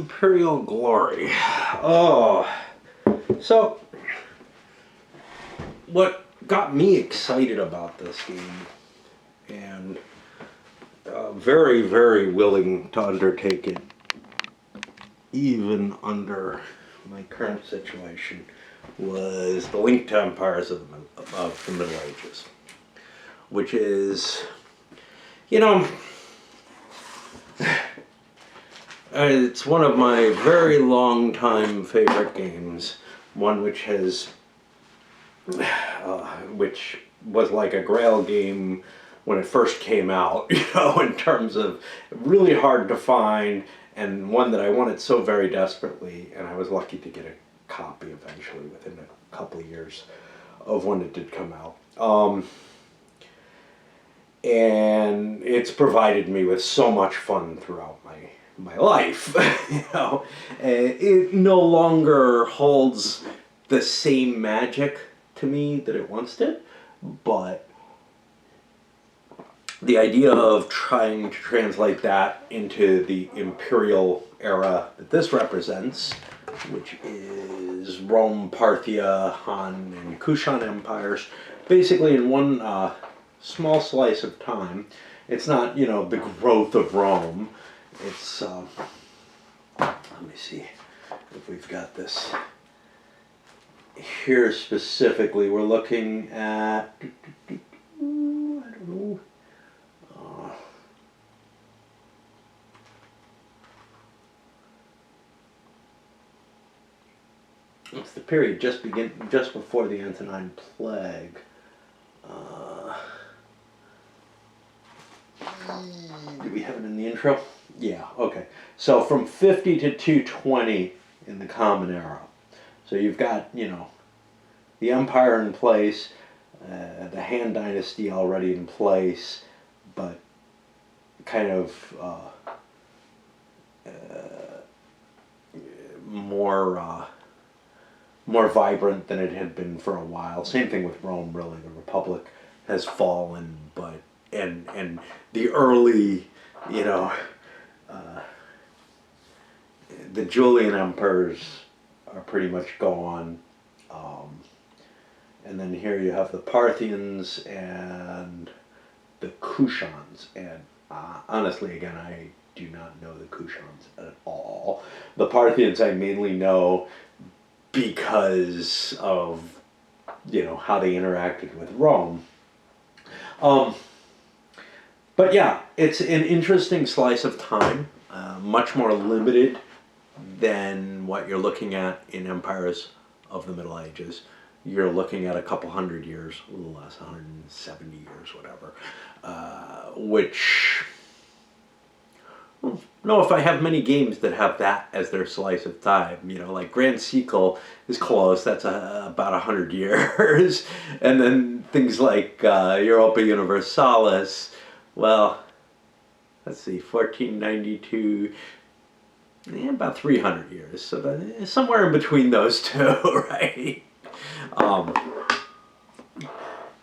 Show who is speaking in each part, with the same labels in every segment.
Speaker 1: Imperial Glory. Oh, so what got me excited about this game, and very, very willing to undertake it, even under my current situation, was the link to Empires of the Middle Ages, which is, you know, it's one of my very long time favorite games. One which has, which was like a Grail game when it first came out, in terms of really hard to find, and one that I wanted so very desperately, and I was lucky to get a copy eventually within a couple of years of when it did come out. And it's provided me with so much fun throughout my life. It no longer holds the same magic to me that it once did, but the idea of trying to translate that into the Imperial era that this represents, which is Rome, Parthia, Han, and Kushan empires, basically in one small slice of time. It's not, the growth of Rome. It's, let me see if we've got this here specifically. We're looking at, I don't know. It's the period just before the Antonine Plague. Do we have it in the intro? Yeah, okay. So from 50 to 220 in the Common Era. So you've got, the Empire in place, the Han Dynasty already in place, but kind of more vibrant than it had been for a while. Same thing with Rome, really. The Republic has fallen, but and the early, the Julian emperors are pretty much gone. And then here you have the Parthians and the Kushans. And honestly, again, I do not know the Kushans at all. The Parthians I mainly know because of, how they interacted with Rome. But yeah, it's an interesting slice of time, much more limited than what you're looking at in Empires of the Middle Ages. You're looking at a couple hundred years, a little less, 170 years, whatever, which, I don't know if I have many games that have that as their slice of time. Like Grand Sequel is close, that's about 100 years. And then things like Europa Universalis, well, let's see, 1492, about 300 years. So somewhere in between those two, right?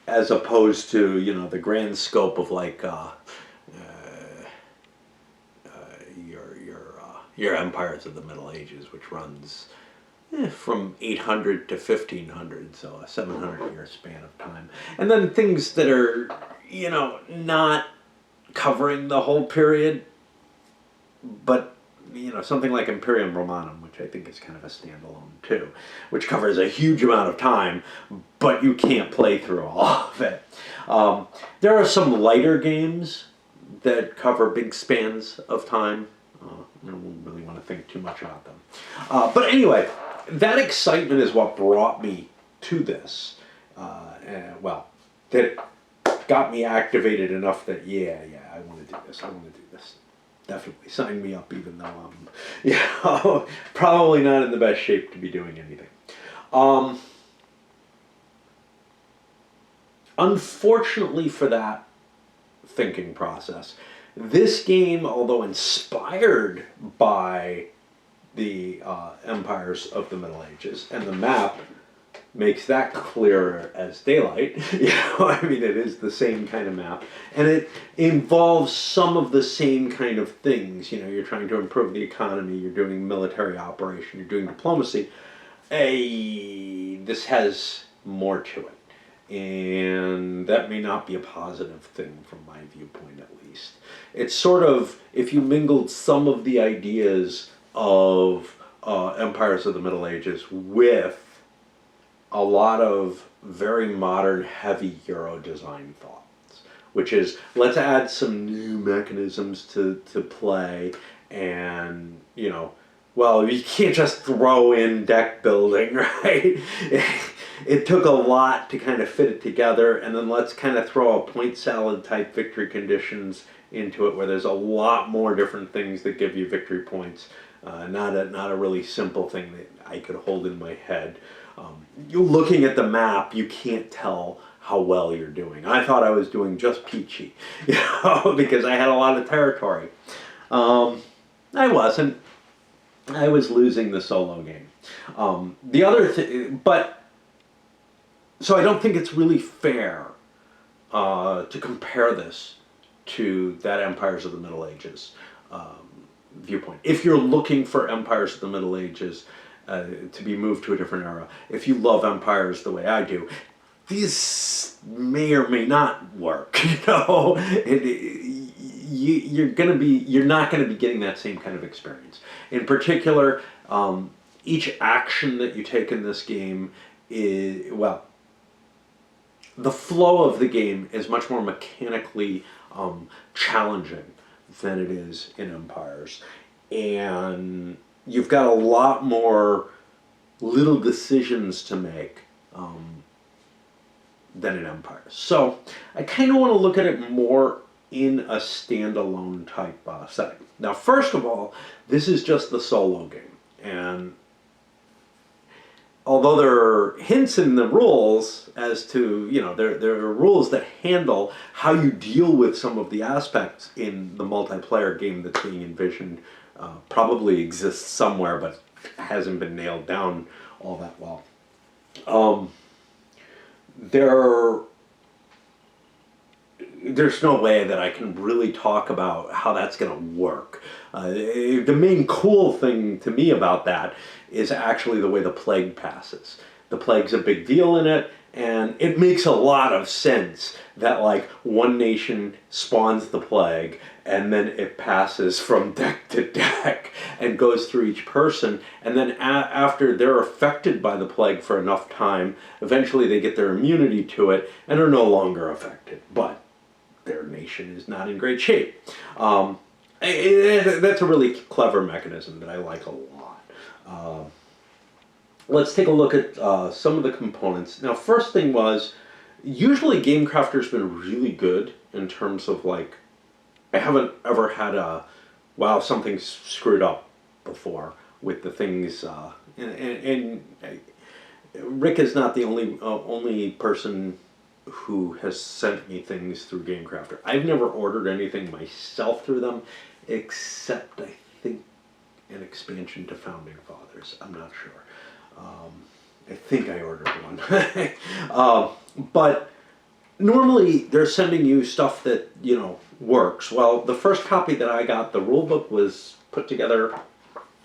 Speaker 1: As opposed to, the grand scope of like your Empires of the Middle Ages, which runs from 800 to 1500, so a 700-year span of time. And then things that are, not covering the whole period, but, something like Imperium Romanum, which I think is kind of a standalone too, which covers a huge amount of time, but you can't play through all of it. There are some lighter games that cover big spans of time. I don't really want to think too much about them. But anyway, that excitement is what brought me to this. That got me activated enough that, I want to do this. Definitely sign me up, even though I'm, probably not in the best shape to be doing anything. Unfortunately for that thinking process, this game, although inspired by the Empires of the Middle Ages, and the map makes that clearer as daylight. I mean, it is the same kind of map, and it involves some of the same kind of things. You're trying to improve the economy, you're doing military operation, you're doing diplomacy. This has more to it, and that may not be a positive thing from my viewpoint, at least. It's sort of, if you mingled some of the ideas of Empires of the Middle Ages with a lot of very modern, heavy Euro design thoughts, which is, let's add some new mechanisms to play, and, well, you can't just throw in deck building, right? It took a lot to kind of fit it together, and then let's kind of throw a point salad type victory conditions into it, where there's a lot more different things that give you victory points. Not a really simple thing that I could hold in my head. You're looking at the map, you can't tell how well you're doing. I thought I was doing just peachy, because I had a lot of territory. I wasn't. I was losing the solo game. The other thing, so I don't think it's really fair to compare this to that Empires of the Middle Ages viewpoint. If you're looking for Empires of the Middle Ages to be moved to a different era, if you love Empires the way I do, these may or may not work. You're not going to be getting that same kind of experience. In particular, each action that you take in this game is, well, the flow of the game is much more mechanically challenging than it is in Empires. And you've got a lot more little decisions to make than in Empires. So I kind of want to look at it more in a standalone type setting. Now, first of all, this is just the solo game. And although there are hints in the rules as to, there are rules that handle how you deal with some of the aspects in the multiplayer game that's being envisioned, probably exists somewhere, but hasn't been nailed down all that well. There's no way that I can really talk about how that's going to work. The main cool thing to me about that is actually the way the plague passes. The plague's a big deal in it, and it makes a lot of sense that, like, one nation spawns the plague, and then it passes from deck to deck and goes through each person, and then after they're affected by the plague for enough time, eventually they get their immunity to it and are no longer affected. But their nation is not in great shape. That's a really clever mechanism that I like a lot. Let's take a look at some of the components. Now, first thing was, usually GameCrafter's been really good in terms of, like, I haven't ever had wow, something's screwed up before with the things, and Rick is not the only person who has sent me things through GameCrafter. I've never ordered anything myself through them, except, I think, an expansion to Founding Fathers. I'm not sure. I think I ordered one. But normally they're sending you stuff that, works. Well, the first copy that I got, the rulebook was put together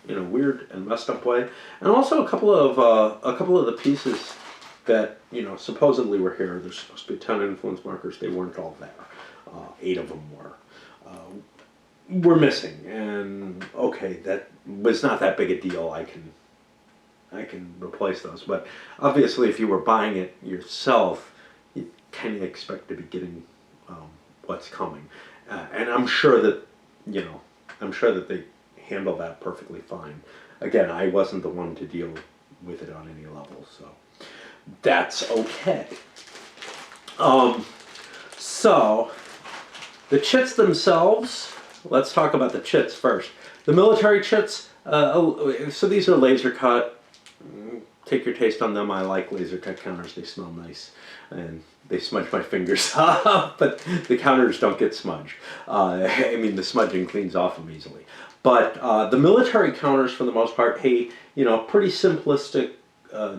Speaker 1: in a weird and messed up way. And also a couple of the pieces that, supposedly were here. There's supposed to be 10 influence markers. They weren't all there. 8 of them were missing. And okay, that was not that big a deal. I can replace those. But obviously, if you were buying it yourself, you kind of expect to be getting what's coming. And I'm sure that, they handle that perfectly fine. Again, I wasn't the one to deal with it on any level, so that's okay. So, the chits themselves, let's talk about the chits first. The military chits, so these are laser cut. Take your taste on them. I like laser cut counters. They smell nice. And they smudge my fingers up, but the counters don't get smudged. The smudging cleans off them easily. But the military counters, for the most part, hey, pretty simplistic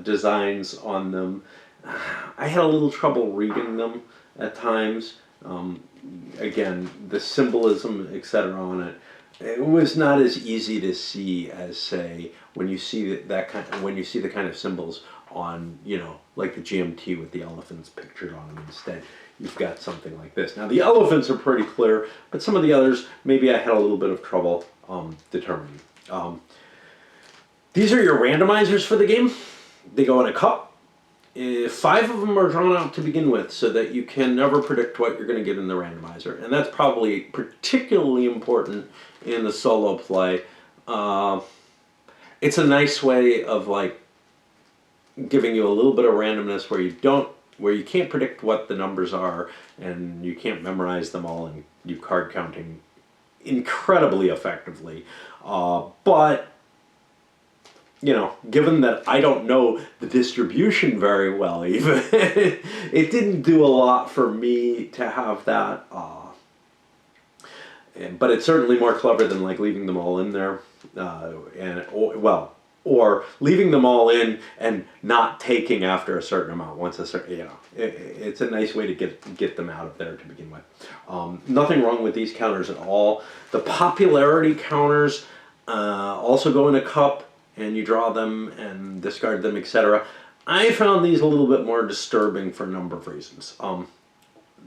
Speaker 1: designs on them. I had a little trouble reading them at times. Again, the symbolism, etc., on it, it was not as easy to see as, say, when you see when you see the kind of symbols on, like the GMT with the elephants pictured on them. Instead, you've got something like this. Now, the elephants are pretty clear, but some of the others, maybe I had a little bit of trouble determining. These are your randomizers for the game. They go in a cup. 5 of them are drawn out to begin with, so that you can never predict what you're going to get in the randomizer. And that's probably particularly important in the solo play. It's a nice way of like giving you a little bit of randomness where you can't predict what the numbers are, and you can't memorize them all and do card counting incredibly effectively. But given that I don't know the distribution very well, even, it didn't do a lot for me to have that. But it's certainly more clever than like leaving them all in there, or leaving them all in and not taking after a certain amount. Once a certain, it's a nice way to get them out of there to begin with. Nothing wrong with these counters at all. The popularity counters also go in a cup, and you draw them and discard them, etc. I found these a little bit more disturbing for a number of reasons.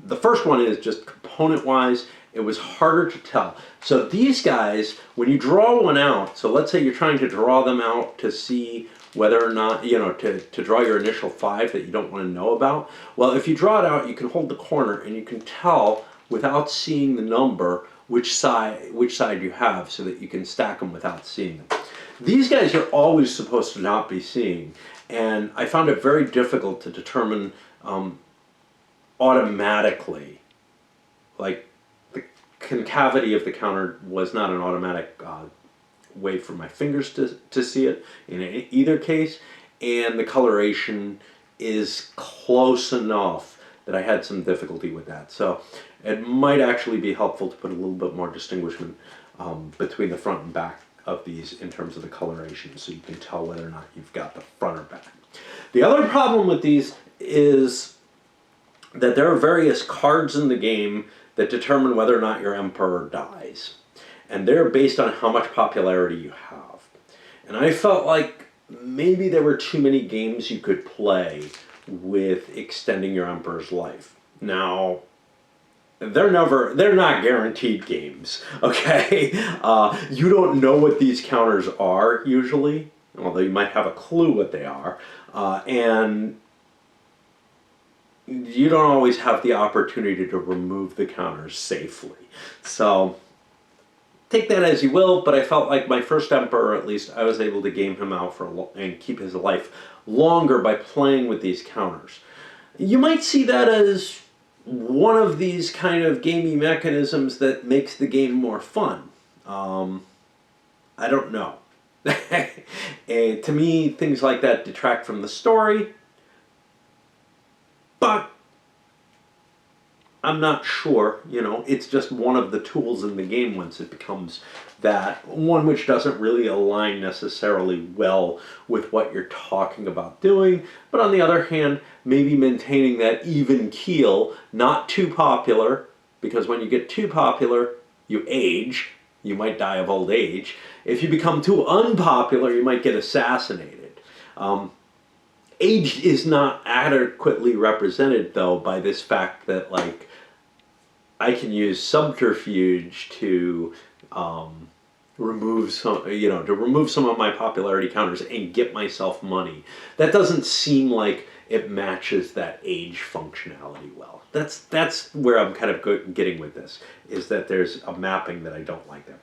Speaker 1: The first one is just component-wise, it was harder to tell. So these guys, when you draw one out, so let's say you're trying to draw them out to see whether or not, to draw your initial 5 that you don't want to know about. Well, if you draw it out, you can hold the corner and you can tell without seeing the number which side you have, so that you can stack them without seeing them. These guys you're always supposed to not be seeing, and I found it very difficult to determine automatically. Like, the concavity of the counter was not an automatic way for my fingers to see it in either case, and the coloration is close enough that I had some difficulty with that. So it might actually be helpful to put a little bit more distinguishment between the front and back of these in terms of the coloration, so you can tell whether or not you've got the front or back. The other problem with these is that there are various cards in the game that determine whether or not your emperor dies, and they're based on how much popularity you have. And I felt like maybe there were too many games you could play with extending your emperor's life. Now, they're not guaranteed games, okay? You don't know what these counters are usually, although you might have a clue what they are, and you don't always have the opportunity to remove the counters safely. So take that as you will, but I felt like my first emperor, at least, I was able to game him out and keep his life longer by playing with these counters. You might see that as one of these kind of gamey mechanisms that makes the game more fun. I don't know. And to me, things like that detract from the story, but I'm not sure. It's just one of the tools in the game once it becomes that, one which doesn't really align necessarily well with what you're talking about doing, but on the other hand, maybe maintaining that even keel, not too popular, because when you get too popular, you age, you might die of old age. If you become too unpopular, you might get assassinated. Age is not adequately represented, though, by this fact that, like, I can use Subterfuge to remove some of my popularity counters and get myself money. That doesn't seem like it matches that age functionality well. That's where I'm kind of getting with this, is that there's a mapping that I don't like there.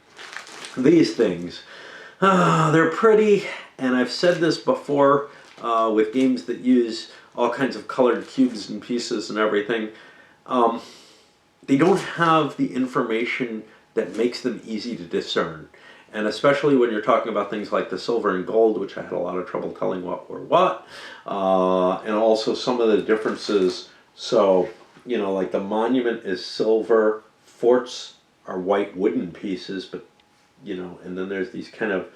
Speaker 1: These things, they're pretty, and I've said this before with games that use all kinds of colored cubes and pieces and everything. They don't have the information that makes them easy to discern. And especially when you're talking about things like the silver and gold, which I had a lot of trouble telling what were what, and also some of the differences. So, like the monument is silver, forts are white wooden pieces, but, and then there's these kind of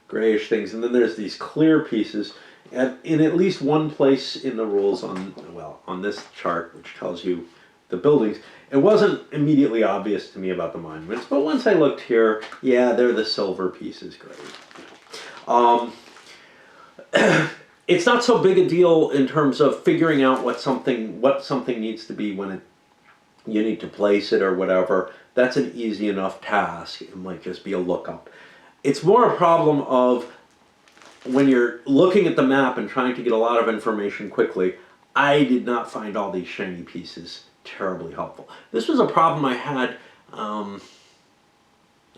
Speaker 1: grayish things, and then there's these clear pieces. in at least one place in the rules on this chart, which tells you the buildings, it wasn't immediately obvious to me about the monuments, but once I looked here, yeah, they're the silver pieces, great. It's not so big a deal in terms of figuring out what something needs to be when you need to place it or whatever. That's an easy enough task. It might just be a lookup. It's more a problem of when you're looking at the map and trying to get a lot of information quickly. I did not find all these shiny pieces terribly helpful. This was a problem I had, I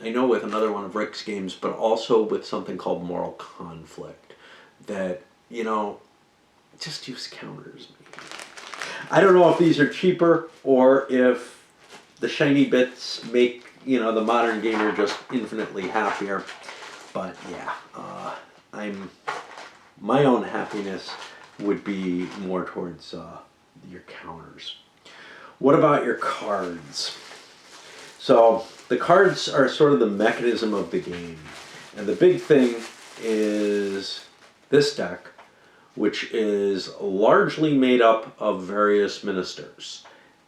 Speaker 1: know with another one of Rick's games, but also with something called Moral Conflict, that, just use counters. I don't know if these are cheaper or if the shiny bits make, the modern gamer just infinitely happier. But yeah, my own happiness would be more towards your counters. What about your cards? So the cards are sort of the mechanism of the game. And the big thing is this deck, which is largely made up of various ministers.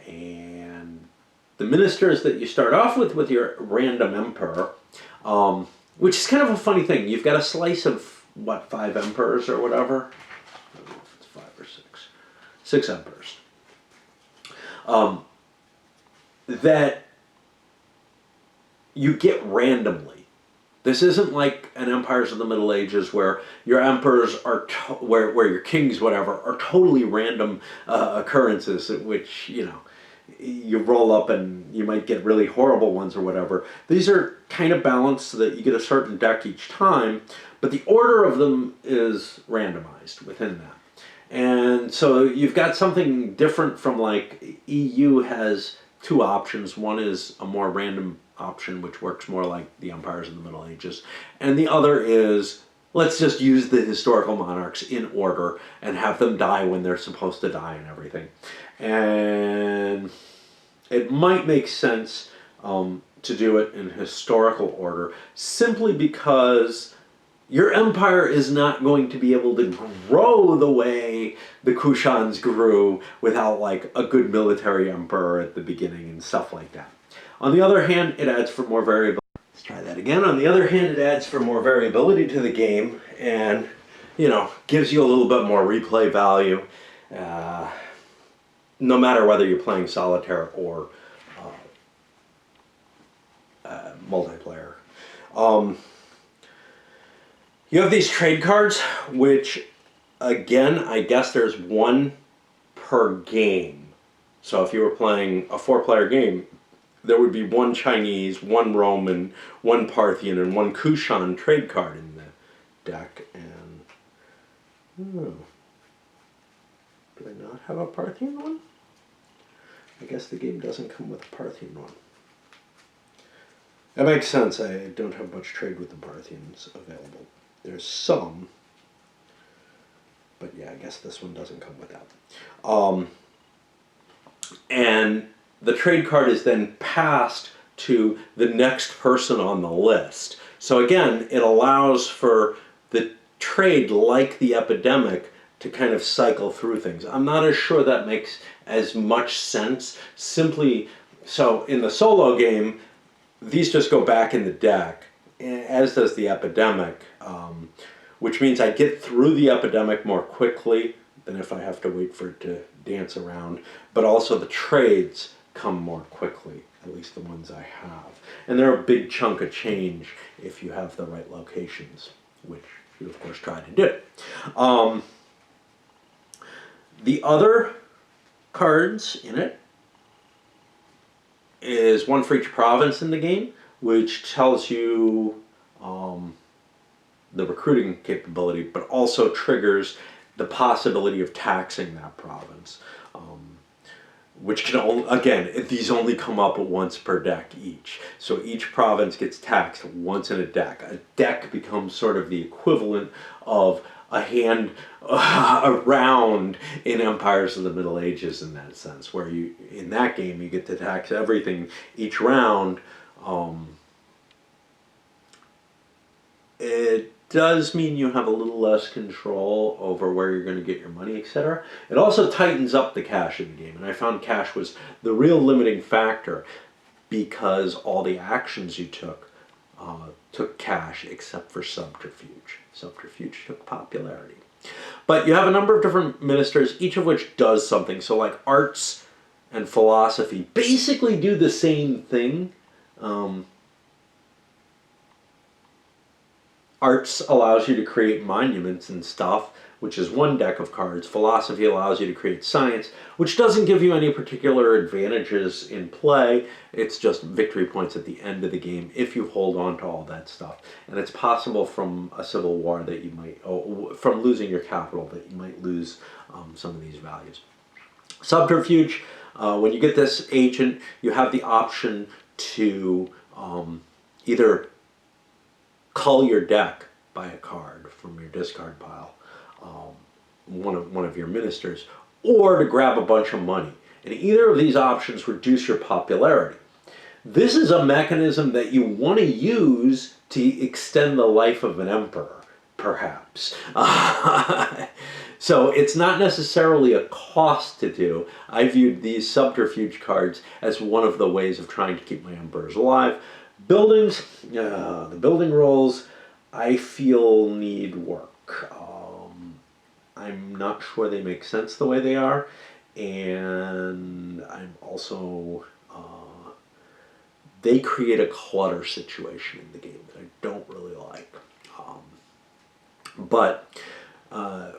Speaker 1: And the ministers that you start off with your random emperor, which is kind of a funny thing. You've got a slice of, 5 emperors or whatever? I don't know if it's 5 or 6. 6 emperors. That you get randomly. This isn't like an Empires of the Middle Ages where your emperors are, where your kings, whatever, are totally random occurrences, which, you roll up and you might get really horrible ones or whatever. These are kind of balanced so that you get a certain deck each time, but the order of them is randomized within that. And so you've got something different from like EU has 2 options. One is a more random option, which works more like the Empires of the Middle Ages. And the other is, let's just use the historical monarchs in order and have them die when they're supposed to die and everything. And it might make sense to do it in historical order, simply because your empire is not going to be able to grow the way the Kushans grew without like a good military emperor at the beginning and stuff like that. On the other hand, it adds for more variability. Let's try that again. On the other hand, it adds for more variability to the game and, gives you a little bit more replay value, no matter whether you're playing solitaire or multiplayer. You have these trade cards, which, again, I guess there's 1 per game. So if you were playing a 4-player game, there would be 1 Chinese, 1 Roman, 1 Parthian, and 1 Kushan trade card in the deck. And do I not have a Parthian one? I guess the game doesn't come with a Parthian one. That makes sense. I don't have much trade with the Parthians available. There's some, but yeah, I guess this one doesn't come with that. And the trade card is then passed to the next person on the list. So again, it allows for the trade, like the epidemic, to kind of cycle through things. I'm not as sure that makes as much sense. Simply, so in the solo game, these just go back in the deck, as does the epidemic, which means I get through the epidemic more quickly than if I have to wait for it to dance around. But also the trades come more quickly, at least the ones I have. And they're a big chunk of change if you have the right locations, which you of course try to do. The other cards in it is 1 for each province in the game, which tells you the recruiting capability, but also triggers the possibility of taxing that province, which can only, again, these only come up once per deck each. So each province gets taxed once in a deck. A deck becomes sort of the equivalent of a hand around in Empires of the Middle Ages in that sense, where you, in that game, you get to tax everything each round. It does mean you have a little less control over where you're going to get your money, etc. It also tightens up the cash in the game, and I found cash was the real limiting factor because all the actions you took cash except for Subterfuge. Subterfuge took popularity. But you have a number of different ministers, each of which does something. So like arts and philosophy basically do the same thing. Arts allows you to create monuments and stuff, which is one deck of cards. Philosophy allows you to create science, which doesn't give you any particular advantages in play. It's just victory points at the end of the game if you hold on to all that stuff. And it's possible from a civil war that you might, from losing your capital, that you might lose some of these values. Subterfuge, when you get this agent, you have the option to either cull your deck by a card from your discard pile, one of your ministers, or to grab a bunch of money. And either of these options reduce your popularity. This is a mechanism that you want to use to extend the life of an emperor, perhaps. So it's not necessarily a cost to do. I viewed these subterfuge cards as one of the ways of trying to keep my emperors alive. Buildings, the building rolls, I feel need work. I'm not sure they make sense the way they are, and I'm also, they create a clutter situation in the game that I don't really like. But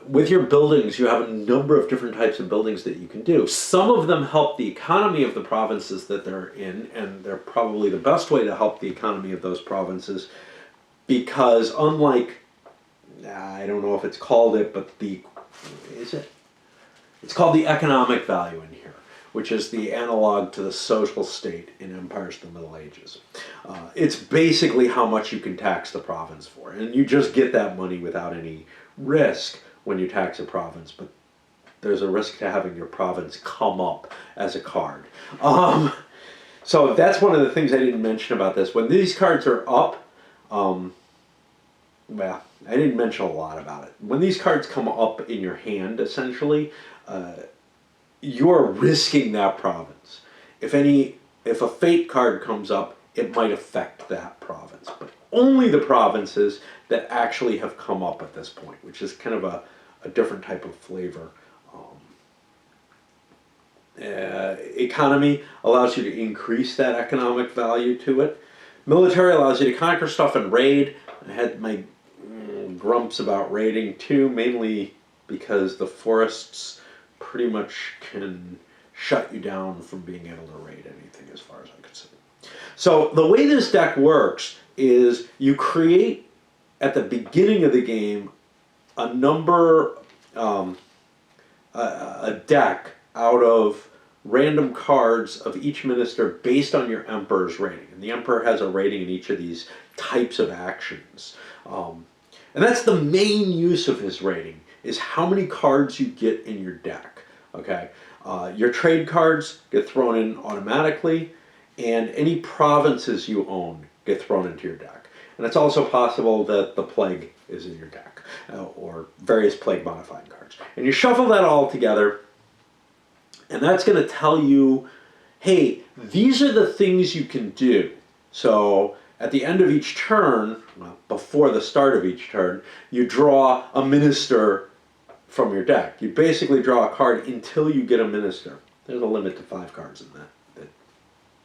Speaker 1: with your buildings, you have a number of different types of buildings that you can do. Some of them help the economy of the provinces that they're in, and they're probably the best way to help the economy of those provinces, because unlike, I don't know if it's called it, but it's called the economic value in here, which is the analog to the social state in empires of the Middle Ages. It's basically how much you can tax the province for, and you just get that money without any risk when you tax a province, but there's a risk to having your province come up as a card. So that's one of the things I didn't mention about this. When these cards are up, well, I didn't mention a lot about it. When these cards come up in your hand, essentially, you're risking that province. If a fate card comes up, it might affect that province, but only the provinces that actually have come up at this point, which is kind of a different type of flavor. Economy allows you to increase that economic value to it. Military allows you to conquer stuff and raid. I had my grumps about raiding too, mainly because the forests pretty much can shut you down from being able to raid anything as far as I could see. So the way this deck works is you create at the beginning of the game a deck out of random cards of each minister based on your emperor's rating. And the emperor has a rating in each of these types of actions. And that's the main use of his rating, is how many cards you get in your deck. Okay, your trade cards get thrown in automatically, and any provinces you own get thrown into your deck. And it's also possible that the plague is in your deck, or various plague modifying cards. And you shuffle that all together, and that's going to tell you, hey, these are the things you can do. So at the end of each turn, well, before the start of each turn, you draw a minister from your deck. You basically draw a card until you get a minister. There's a limit to 5 cards in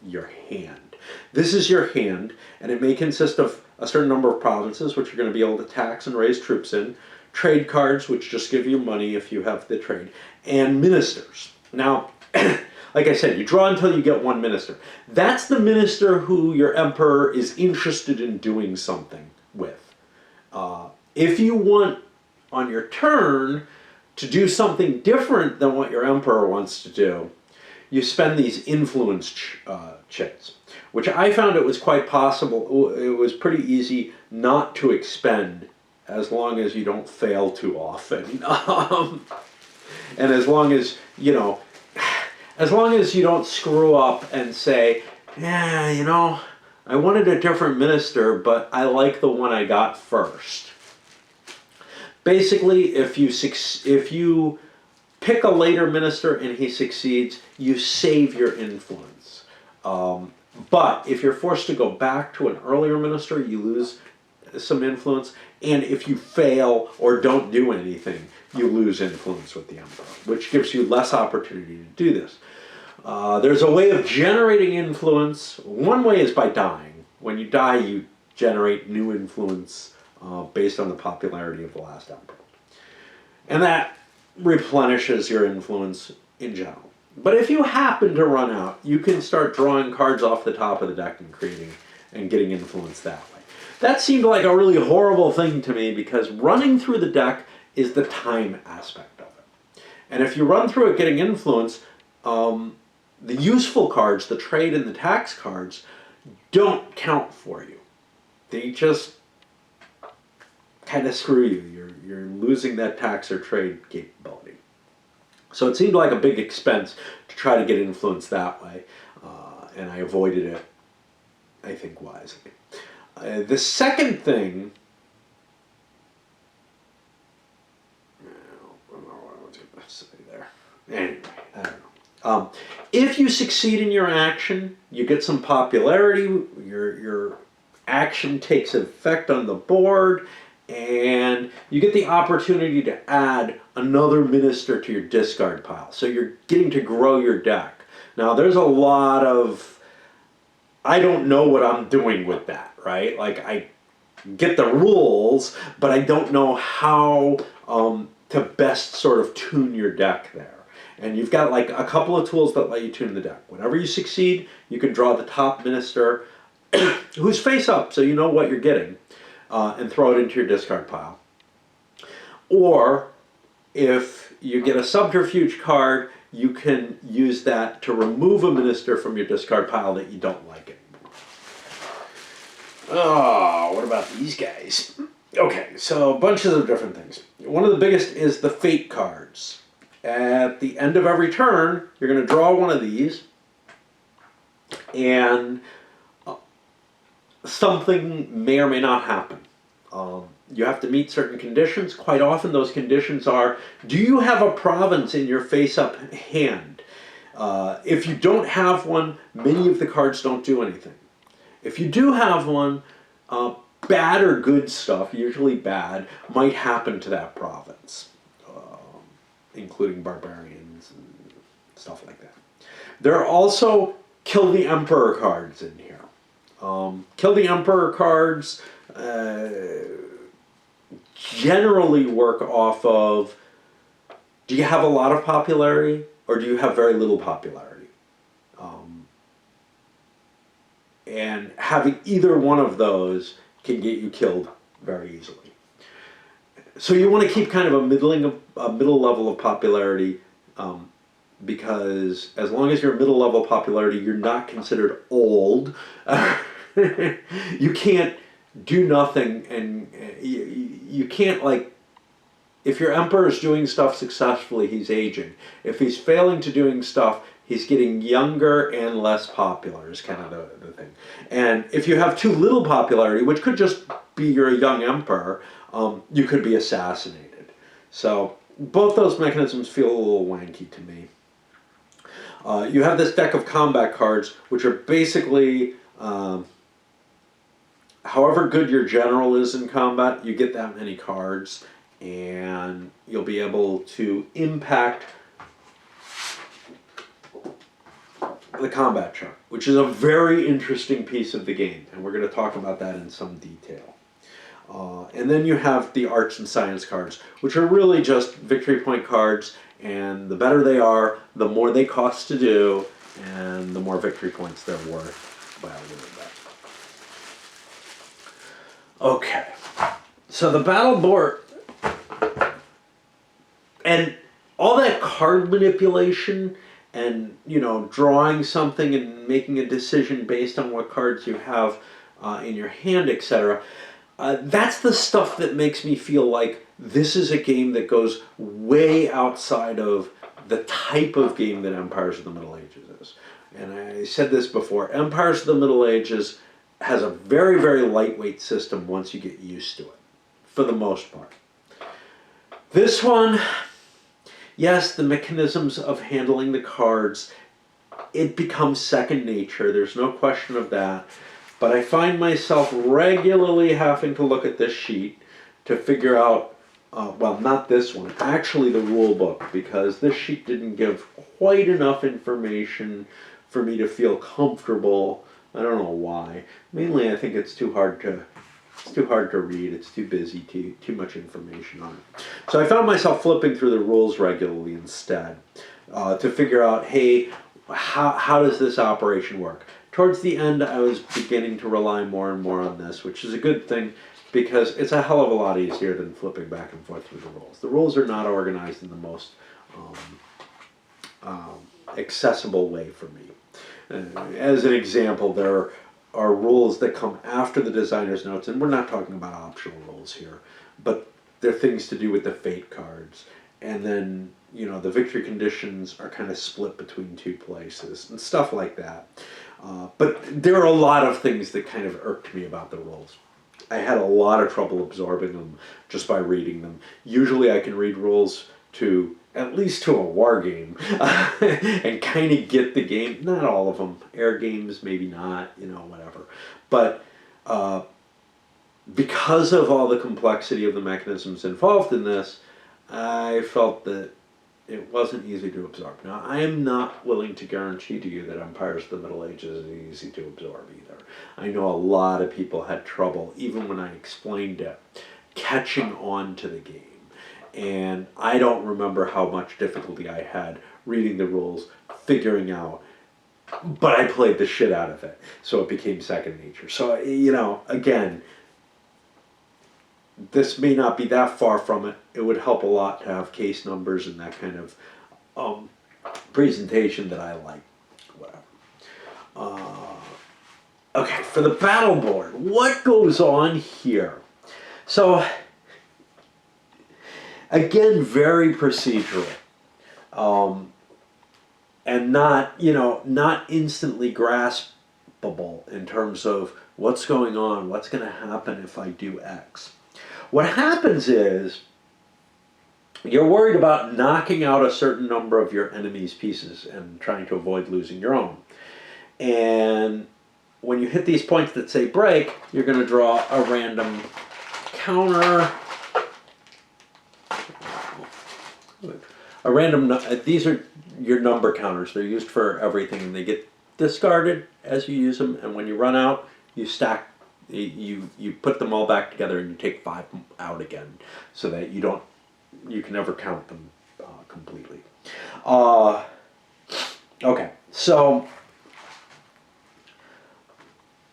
Speaker 1: your hand. This is your hand, and it may consist of a certain number of provinces, which you're going to be able to tax and raise troops in, trade cards, which just give you money if you have the trade, and ministers. Now, like I said, you draw until you get one minister. That's the minister who your emperor is interested in doing something with. If you want, on your turn, to do something different than what your emperor wants to do, you spend these influence chits, which I found it was quite possible. It was pretty easy not to expend as long as you don't fail too often. And as long as, as long as you don't screw up and say, yeah, I wanted a different minister, but I like the one I got first. Basically, if you pick a later minister and he succeeds, you save your influence. But if you're forced to go back to an earlier minister, you lose some influence. And if you fail or don't do anything, you lose influence with the emperor, which gives you less opportunity to do this. There's a way of generating influence. One way is by dying. When you die, you generate new influence based on the popularity of the last emperor. And that replenishes your influence in general. But if you happen to run out, you can start drawing cards off the top of the deck and creating and getting influence that way. That seemed like a really horrible thing to me because running through the deck is the time aspect of it. And if you run through it getting influence, the useful cards, the trade and the tax cards, don't count for you. They just kind of screw you. You're losing that tax or trade capability. So it seemed like a big expense to try to get influence that way, and I avoided it, I think, wisely. The second thing, I don't know what I was going to say there. Anyway, I don't know. If you succeed in your action, you get some popularity, your action takes effect on the board, and you get the opportunity to add another minister to your discard pile. So you're getting to grow your deck. Now there's a lot of, I don't know what I'm doing with that, right? Like I get the rules, but I don't know how to best sort of tune your deck there. And you've got like a couple of tools that let you tune the deck. Whenever you succeed, you can draw the top minister who's face up, so you know what you're getting, and throw it into your discard pile. Or if you get a subterfuge card, you can use that to remove a minister from your discard pile that you don't like anymore. Oh, what about these guys? Okay, so a bunch of different things. One of the biggest is the fate cards. At the end of every turn, you're going to draw one of these, and something may or may not happen. You have to meet certain conditions. Quite often those conditions are, do you have a province in your face-up hand? If you don't have one, many of the cards don't do anything. If you do have one, bad or good stuff, usually bad, might happen to that province, including barbarians and stuff like that. There are also Kill the Emperor cards in here. Kill the Emperor cards generally work off of, do you have a lot of popularity or do you have very little popularity? And having either one of those can get you killed very easily. So you want to keep kind of a middle level of popularity, because as long as you're middle level popularity, you're not considered old. You can't do nothing, and you can't, like, if your emperor is doing stuff successfully, he's aging. If he's failing to doing stuff, he's getting younger and less popular is kind of the thing. And if you have too little popularity, which could just be you're a young emperor, you could be assassinated. So both those mechanisms feel a little wanky to me. You have this deck of combat cards, which are basically, however good your general is in combat, you get that many cards, and you'll be able to impact the combat chart, which is a very interesting piece of the game, and we're going to talk about that in some detail. And then you have the arts and science cards, which are really just victory point cards, and the better they are, the more they cost to do, and the more victory points they're worth by a little bit. Okay, so the battle board, and all that card manipulation and, you know, drawing something and making a decision based on what cards you have in your hand, etc. That's the stuff that makes me feel like this is a game that goes way outside of the type of game that Empires of the Middle Ages is. And I said this before, Empires of the Middle Ages has a very, very lightweight system once you get used to it, for the most part. This one, yes, the mechanisms of handling the cards, it becomes second nature. There's no question of that. But I find myself regularly having to look at this sheet to figure out, well, not this one, actually the rule book, because this sheet didn't give quite enough information for me to feel comfortable. I don't know why. Mainly, I think it's too hard to read. It's too busy, too much information on it. So I found myself flipping through the rules regularly instead to figure out, hey, how does this operation work? Towards the end, I was beginning to rely more and more on this, which is a good thing because it's a hell of a lot easier than flipping back and forth through the rules. The rules are not organized in the most accessible way for me. As an example, there are rules that come after the designer's notes, and we're not talking about optional rules here, but they're things to do with the fate cards. And then, the victory conditions are kind of split between two places and stuff like that. But there are a lot of things that kind of irked me about the rules. I had a lot of trouble absorbing them just by reading them. Usually I can read rules at least to a war game and kind of get the game. Not all of them. Air games, maybe not, whatever. But because of all the complexity of the mechanisms involved in this, I felt that it wasn't easy to absorb. Now, I am not willing to guarantee to you that Empires of the Middle Ages is easy to absorb either. I know a lot of people had trouble, even when I explained it, catching on to the game. And I don't remember how much difficulty I had reading the rules, figuring out, but I played the shit out of it. So it became second nature. So, again, this may not be that far from it. It would help a lot to have case numbers and that kind of presentation that I like. Whatever. Okay, for the battle board, what goes on here? So, again, very procedural. And not instantly graspable in terms of what's going on, what's going to happen if I do X. What happens is you're worried about knocking out a certain number of your enemy's pieces and trying to avoid losing your own. And when you hit these points that say break, you're going to draw a random counter. These are your number counters. They're used for everything. They get discarded as you use them, and when you run out, you stack. You put them all back together and you take 5 out again, so that you can never count them completely. Okay, so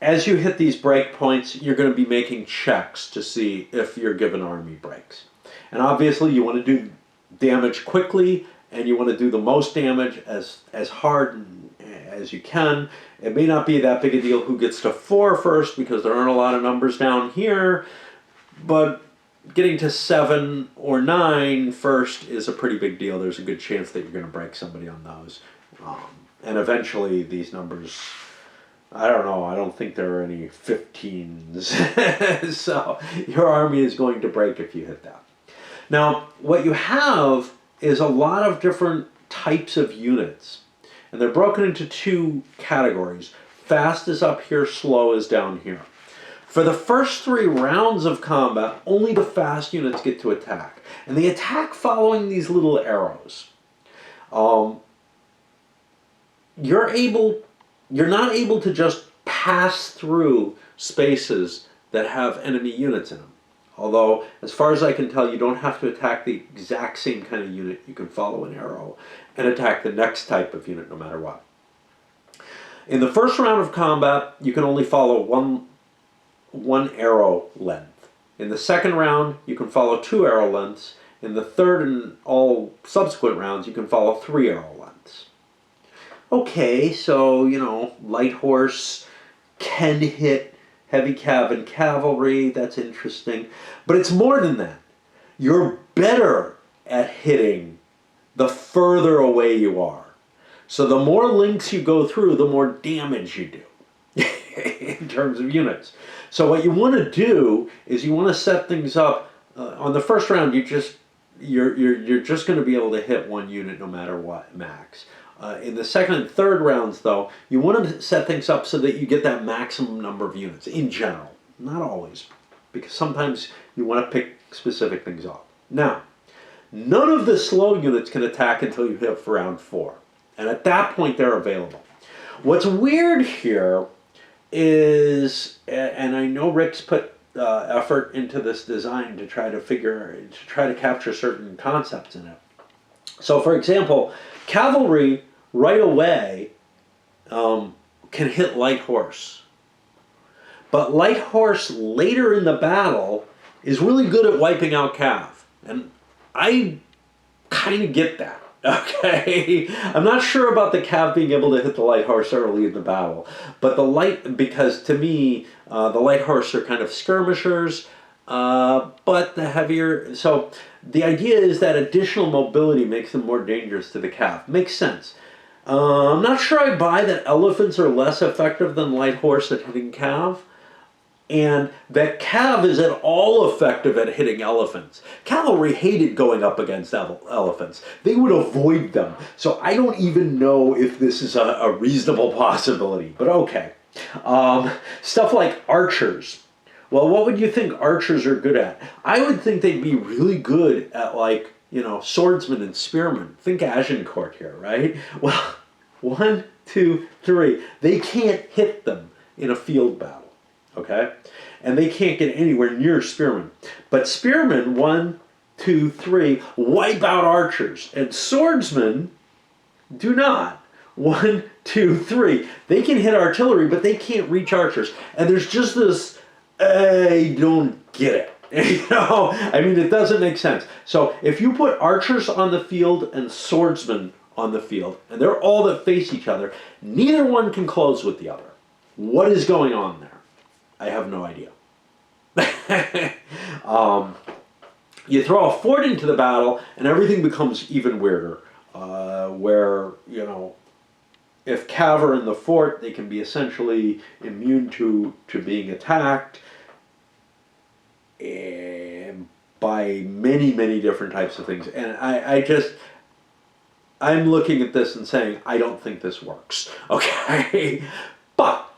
Speaker 1: as you hit these break points, you're going to be making checks to see if your given army breaks, and obviously you want to do damage quickly, and you want to do the most damage as hard as you can. It may not be that big a deal who gets to 4 first because there aren't a lot of numbers down here, but getting to 7 or 9 first is a pretty big deal. There's a good chance that you're going to break somebody on those. And eventually these numbers, I don't know, I don't think there are any 15s. So your army is going to break if you hit that. Now, what you have is a lot of different types of units. And they're broken into 2 categories. Fast is up here, slow is down here. For the first 3 rounds of combat, only the fast units get to attack. And they attack following these little arrows. You're not able to just pass through spaces that have enemy units in them. Although, as far as I can tell, you don't have to attack the exact same kind of unit. You can follow an arrow and attack the next type of unit no matter what. In the first round of combat, you can only follow one arrow length. In the second round, you can follow 2 arrow lengths. In the third and all subsequent rounds, you can follow 3 arrow lengths. Okay, so, light horse can hit heavy cav and cavalry. That's interesting. But it's more than that. You're better at hitting the further away you are. So the more links you go through, the more damage you do in terms of units. So what you want to do is you want to set things up. On the first round, you just you're just going to be able to hit one unit no matter what, max. In the second and third rounds, though, you want to set things up so that you get that maximum number of units in general. Not always, because sometimes you want to pick specific things off. Now, none of the slow units can attack until you hit for round 4. And at that point, they're available. What's weird here is, and I know Rick's put effort into this design to try to capture certain concepts in it. So, for example, cavalry right away can hit light horse. But light horse later in the battle is really good at wiping out cav. And I kind of get that. Okay, I'm not sure about the cav being able to hit the light horse early in the battle, but because to me, the light horse are kind of skirmishers, but the heavier, so the idea is that additional mobility makes them more dangerous to the cav. Makes sense. I'm not sure I buy that elephants are less effective than light horse at hitting cav. And that cav is at all effective at hitting elephants. Cavalry hated going up against elephants. They would avoid them. So I don't even know if this is a reasonable possibility, but okay. Stuff like archers. Well, what would you think archers are good at? I would think they'd be really good at, like, swordsmen and spearmen. Think Agincourt here, right? Well, 1, 2, 3. They can't hit them in a field battle. Okay? And they can't get anywhere near spearmen. But spearmen, 1, 2, 3, wipe out archers. And swordsmen do not. 1, 2, 3. They can hit artillery, but they can't reach archers. And there's just this, I don't get it. I mean, it doesn't make sense. So if you put archers on the field and swordsmen on the field, and they're all that face each other, neither one can close with the other. What is going on there? I have no idea. You throw a fort into the battle, and everything becomes even weirder. Where, if cav are in the fort, they can be essentially immune to being attacked by many, many different types of things. And I'm looking at this and saying, I don't think this works. Okay? But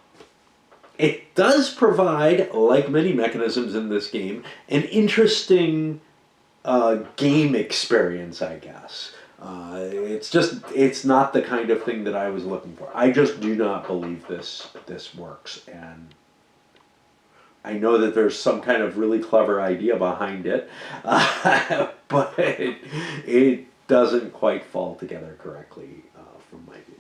Speaker 1: it does provide, like many mechanisms in this game, an interesting game experience, I guess. It's not the kind of thing that I was looking for. I just do not believe this works. And I know that there's some kind of really clever idea behind it, but it doesn't quite fall together correctly from my view.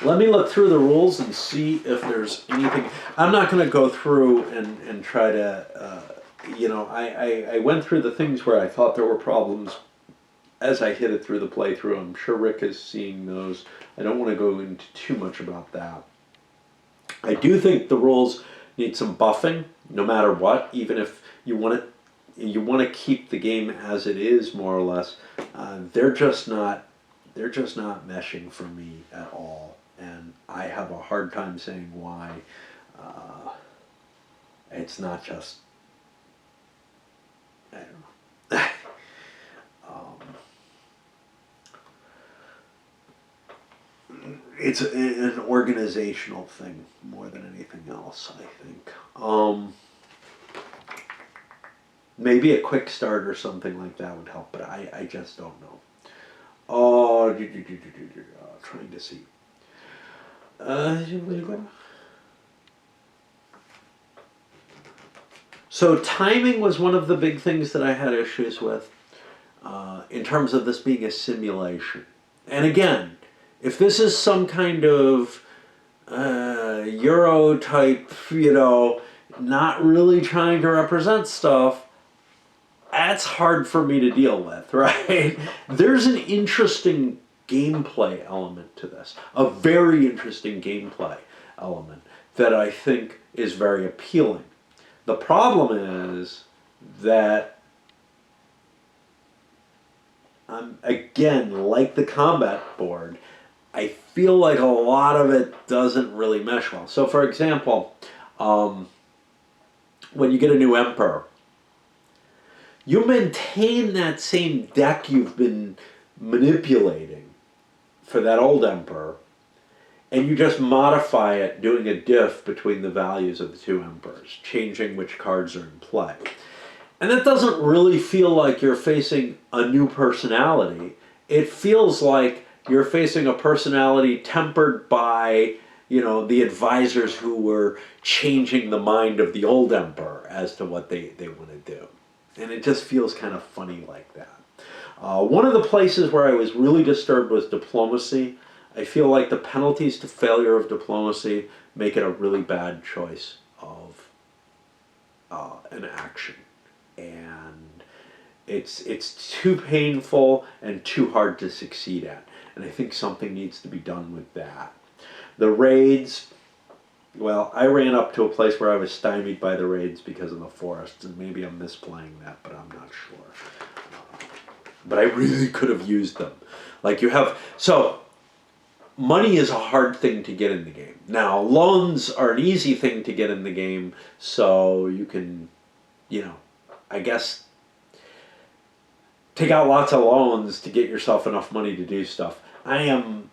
Speaker 1: Let me look through the rules and see if there's anything. I'm not going to go through and try to, I went through the things where I thought there were problems as I hit it through the playthrough. I'm sure Rick is seeing those. I don't want to go into too much about that. I do think the rules need some buffing, no matter what, even if you want to keep the game as it is, more or less. They're just not meshing for me at all. And I have a hard time saying why. It's not just, I don't know. It's an organizational thing more than anything else, I think. Maybe a quick start or something like that would help, but I just don't know. Trying to see. So timing was one of the big things that I had issues with in terms of this being a simulation. And again, if this is some kind of Euro type, not really trying to represent stuff, that's hard for me to deal with, right? There's an interesting gameplay element to this, a very interesting gameplay element that I think is very appealing. The problem is that, again, like the combat board, I feel like a lot of it doesn't really mesh well. So, for example, when you get a new emperor, you maintain that same deck you've been manipulating for that old emperor, and you just modify it, doing a diff between the values of the two emperors, changing which cards are in play. And that doesn't really feel like you're facing a new personality. It feels like you're facing a personality tempered by, the advisors who were changing the mind of the old emperor as to what they want to do. And it just feels kind of funny like that. One of the places where I was really disturbed was diplomacy. I feel like the penalties to failure of diplomacy make it a really bad choice of an action. And it's too painful and too hard to succeed at. And I think something needs to be done with that. The raids, well, I ran up to a place where I was stymied by the raids because of the forests, and maybe I'm misplaying that, but I'm not sure. But I really could have used them. So money is a hard thing to get in the game. Now, loans are an easy thing to get in the game, so you can, I guess, take out lots of loans to get yourself enough money to do stuff. I am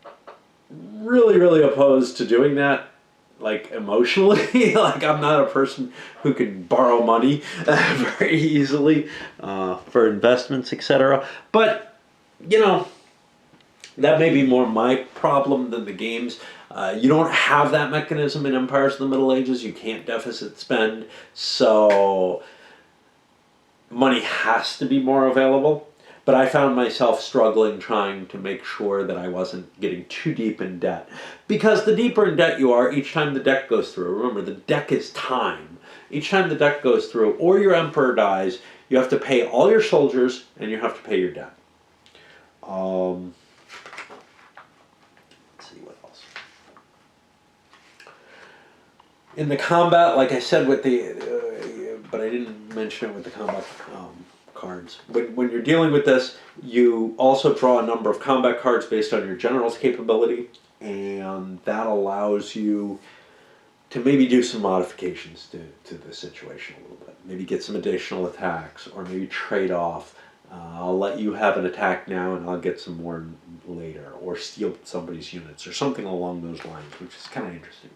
Speaker 1: really, really opposed to doing that, emotionally. I'm not a person who can borrow money very easily for investments, etc. But, that may be more my problem than the game's. You don't have that mechanism in Empires of the Middle Ages. You can't deficit spend, so money has to be more available. But I found myself struggling trying to make sure that I wasn't getting too deep in debt. Because the deeper in debt you are, each time the deck goes through, remember, the deck is time. Each time the deck goes through, or your emperor dies, you have to pay all your soldiers, and you have to pay your debt. Let's see what else. In the combat, like I said, with but I didn't mention it with the combat cards. When you're dealing with this, you also draw a number of combat cards based on your general's capability, and that allows you to maybe do some modifications to the situation a little bit. Maybe get some additional attacks, or maybe trade off. I'll let you have an attack now, and I'll get some more later, or steal somebody's units, or something along those lines, which is kind of interesting.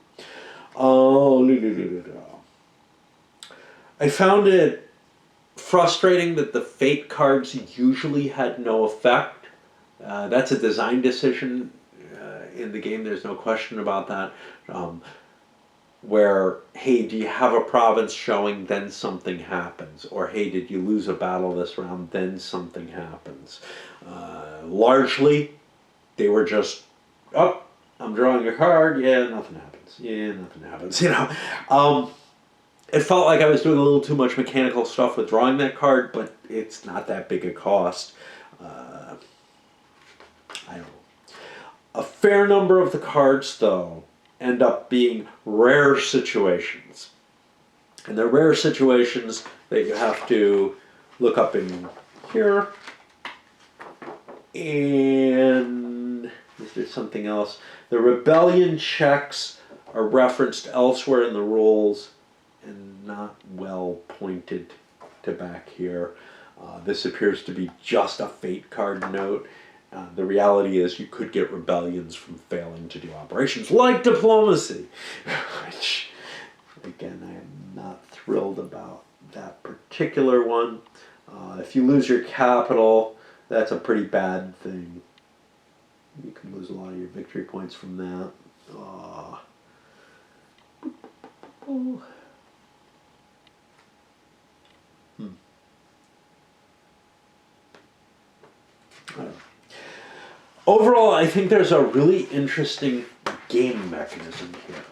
Speaker 1: I found it frustrating that the fate cards usually had no effect. That's a design decision in the game, there's no question about that. Where, hey, do you have a province showing, then something happens. Or, hey, did you lose a battle this round, then something happens. Largely, they were just, oh, I'm drawing a card, yeah, nothing happens. Yeah, nothing happens, It felt like I was doing a little too much mechanical stuff with drawing that card, but it's not that big a cost. I don't know. A fair number of the cards, though, end up being rare situations. And they're rare situations that you have to look up in here. And is there something else? The rebellion checks are referenced elsewhere in the rules and not well pointed to back here. This appears to be just a fate card note. The reality is you could get rebellions from failing to do operations like diplomacy, which, again, I am not thrilled about that particular one. If you lose your capital, that's a pretty bad thing. You can lose a lot of your victory points from that. Oh. I don't know. Overall, I think there's a really interesting game mechanism here.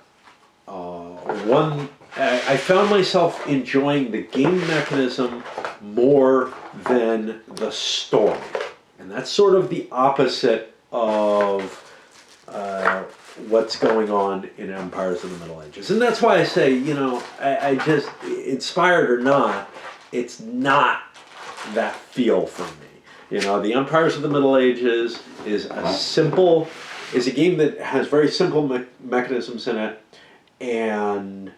Speaker 1: I found myself enjoying the game mechanism more than the story. And that's sort of the opposite of what's going on in Empires of the Middle Ages. And that's why I say, I just, inspired or not, it's not that feel for me. The Empires of the Middle Ages is a game that has very simple mechanisms in it, and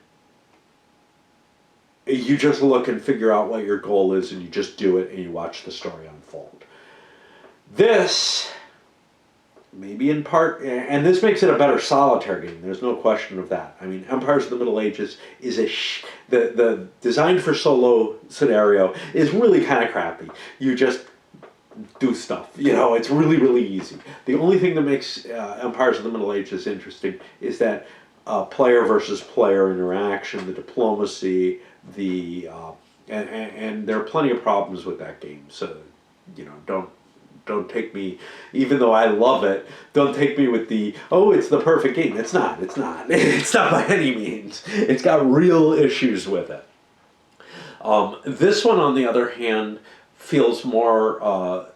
Speaker 1: you just look and figure out what your goal is, and you just do it, and you watch the story unfold. This, maybe in part, and this makes it a better solitaire game. There's no question of that. I mean, Empires of the Middle Ages is the designed for solo scenario is really kind of crappy. You just do stuff. It's really, really easy. The only thing that makes Empires of the Middle Ages interesting is that player versus player interaction, the diplomacy, and there are plenty of problems with that game. So, don't take me, even though I love it, don't take me with it's the perfect game. It's not. It's not. It's not by any means. It's got real issues with it. This one, on the other hand, feels more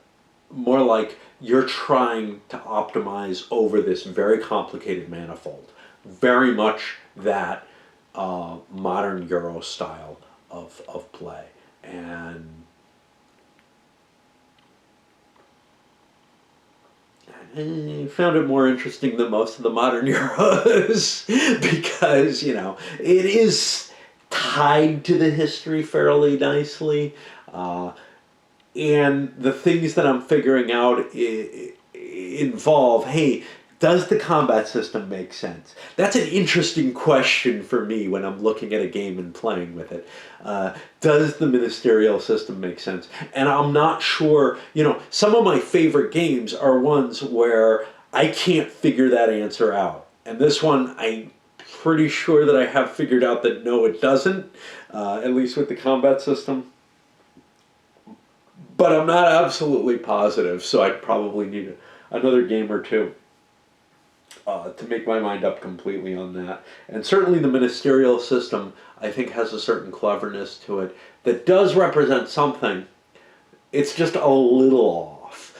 Speaker 1: like you're trying to optimize over this very complicated manifold. Very much that modern Euro style of play. And I found it more interesting than most of the modern Euros because, it is tied to the history fairly nicely. And the things that I'm figuring out involve, hey, does the combat system make sense? That's an interesting question for me when I'm looking at a game and playing with it. Does the ministerial system make sense? And I'm not sure, some of my favorite games are ones where I can't figure that answer out. And this one, I'm pretty sure that I have figured out that no, it doesn't, at least with the combat system. But I'm not absolutely positive, so I'd probably need another game or two to make my mind up completely on that. And certainly the ministerial system, I think, has a certain cleverness to it that does represent something. It's just a little off.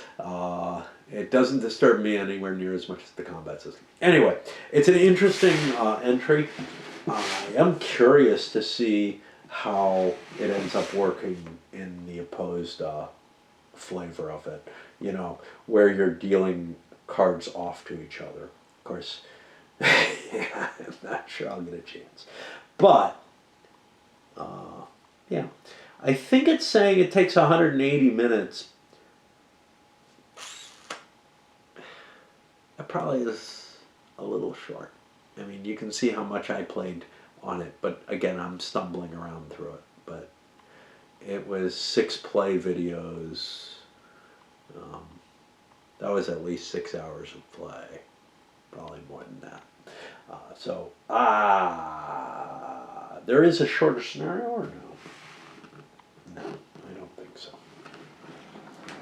Speaker 1: It doesn't disturb me anywhere near as much as the combat system. Anyway, it's an interesting entry. I am curious to see how it ends up working in the opposed flavor of it, where you're dealing cards off to each other. Of course, I'm not sure I'll get a chance. But, yeah. I think it's saying it takes 180 minutes. It probably is a little short. I mean, you can see how much I played on it, but again, I'm stumbling around through it. But it was 6 play videos. That was at least 6 hours of play. Probably more than that. There is a shorter scenario or no? No.